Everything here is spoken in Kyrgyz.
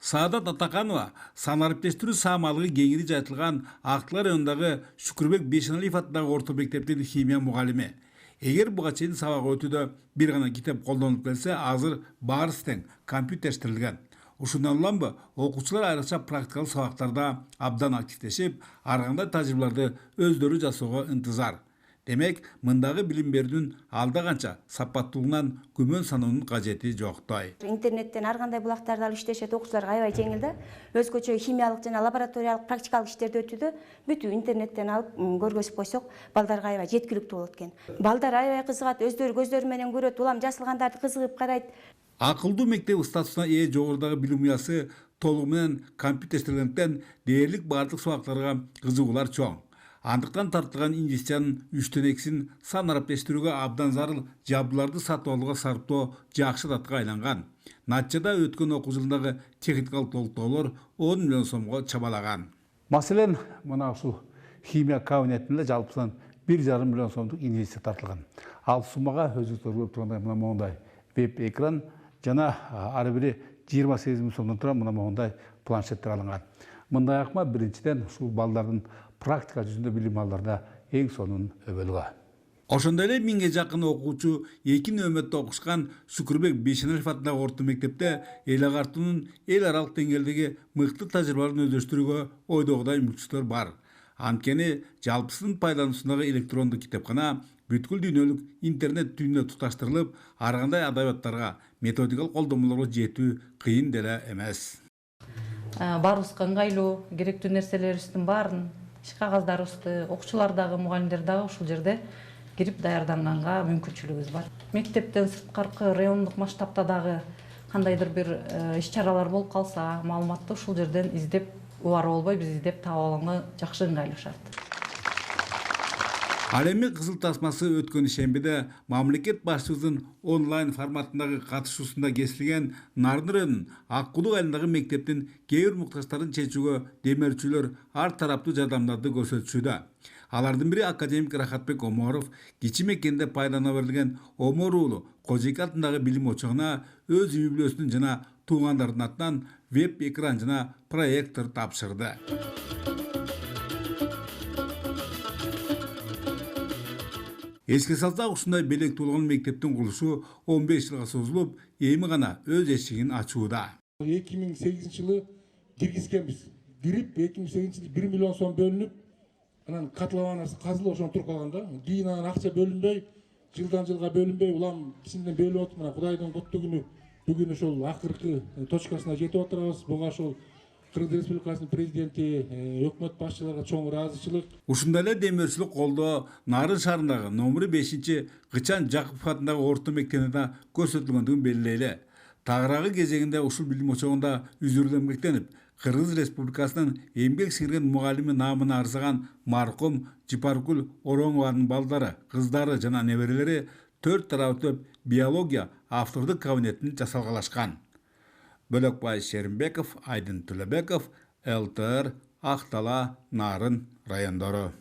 Саадат Атаканова санариптештирүү саамалыгы кеңири жайтылган Актылар районундагы Шүкүрбек Бейшеналиев атындагы орто мектептин химия мугалими. Эгер буга чейин сабак өтүүдө бир гана китеп колдонулуп келсе, азыр баарысы тең компьютерштирилген. Ушундан уламбы окуучулар айрыкча практикалык сабактарда абдан активдешип, ар кандай тажрыйбаларды өздөрү жасоого ынтызар. Демек, мындагы билим берүүнүн алда канча сапаттуулугунан күмөн саноонун кажети жоктой. Интернеттен ар кандай булактарды алып иштешет, окуучуларга аябай жеңил да. Өзгөчө химиялык жана лабораториялык практикалык иштерди өтүүдө бүтү интернеттен алып көргөзүп койсок, балдарга аябай жеткиликтүү болот экен. Балдар аябай кызыгат, өздөрү көздөрү менен көрөт, улам жасалгандарды кызыгып карайт. Акылдуу мектеп статусуна ээ жогорудагы билим уясы толугу менен компьютерштирилгендиктен дээрлик бардык сабактарга кызыгуулар чоң. Андыктан тартылган инвестициянын 3/2-син санариптештирүүгө абдан зарыл жабдууларды сатып алууга сарптоо жакшы датка айланган. Натыйжада өткөн окуу жылындагы техникалык толуктоолор 10 миллион сомго чабалаган. Маселен, мына ушул химия кабинетинде жалпысынан 1,5 миллион сомдук инвестиция тартылган. Ал суммага өзүңүздөр көрүп тургандай мына моундай веб-экран жана ар бири 28 миң сомдон турган мына моундай планшеттер алынган. Мындай акма биринчиден ушул балдардын практика жүзүндө билим алдарда эң сонун өбөлгө. Ошондой эле 1000ге жакын окуучу 2 нөмөттө окушкан Шүкүрбек Бейшеналиев атындагы орто мектепте эл агартуунун эл аралык деңгээлдеги мыкты тажрыйбаларын өздөштүрүүгө ойдогудай мүмкүнчүлүктөр бар. Анткени жалпысынын пайдалануусундагы электрондук китепкана бүткүл дүйнөлүк интернет түбүнө туташтырылып, ар кандай адабияттарга, методикалык колдомолорго жетүү кыйын деле эмес. Баарыбызга ыңгайлуу, керектүү нерселерибиздин баарын, иш кагаздарыбызды, окуучулар дагы, мугалимдер дагы ушул жерде кирип даярданганга мүмкүнчүлүгүбүз бар. Мектептен сырткаркы райондук масштабта дагы кандайдыр бир иш-чаралар болуп калса, маалыматты ушул жерден издеп, убары болбой биз издеп таап алганга жакшы ыңгайлуу шарт. Ал эми кызыл тасмасы өткөн шембиде мамлекет башчыбыздын онлайн форматындагы катышуусунда кесилген Нарын районунун Ак Кудук айылындагы мектептин кээ бир муктаждарын чечүүгө демөөрчүлөр ар тараптуу жардамдарды көрсөтүшүүдө. Алардын бири академик Рахатбек Оморов кичи мекенде пайдалана берилген Омор уулу Кожойке атындагы билим очогуна өз үй бүлөсүнүн жана туугандардын атынан веб-экран жана проектор тапшырды. Эске салсак, ушундай белек туулган мектептин курулушу 15 жылга созулуп, эми гана өз эшигин ачууда. 2008 жылы киргизгенбиз. Кирип 2008 жылы 1 миллион сом бөлүнүп, анан котлованасы казылып ошону туруп калган да. Кийин анан акча бөлүнбөй, жылдан жылга бөлүнбөй, улам кичинеден бөлүп атып, мына Кудайдын куттугүнү бүгүн ошол акыркы точкасына жетип отурабыз. Буга ошол Кыргыз Республикасынын президенти, өкмөт башчыларга чоң ыраазычылык. Ушундай эле демөөрчүлүк колдоо Нарын шаарындагы номери 5 Кычан Жакупов атындагы орто мектебинде көрсөтүлгөндүгүн белгилейли. Тагыраагы кезегинде ушул билим очогунда үзүрүлүп эмгектенип, Кыргыз Республикасынын эмгек сиңирген мугалими наамына арзаган маркум Жипаркул Ороңованын балдары, кыздары жана неберелери 4 тараптуу биология автордук кабинетин жасалгалашкан. Бөлөкбай Шеримбеков, Айдын Төлөбеков, ЛТР, Ак Дала, Нарын райондору.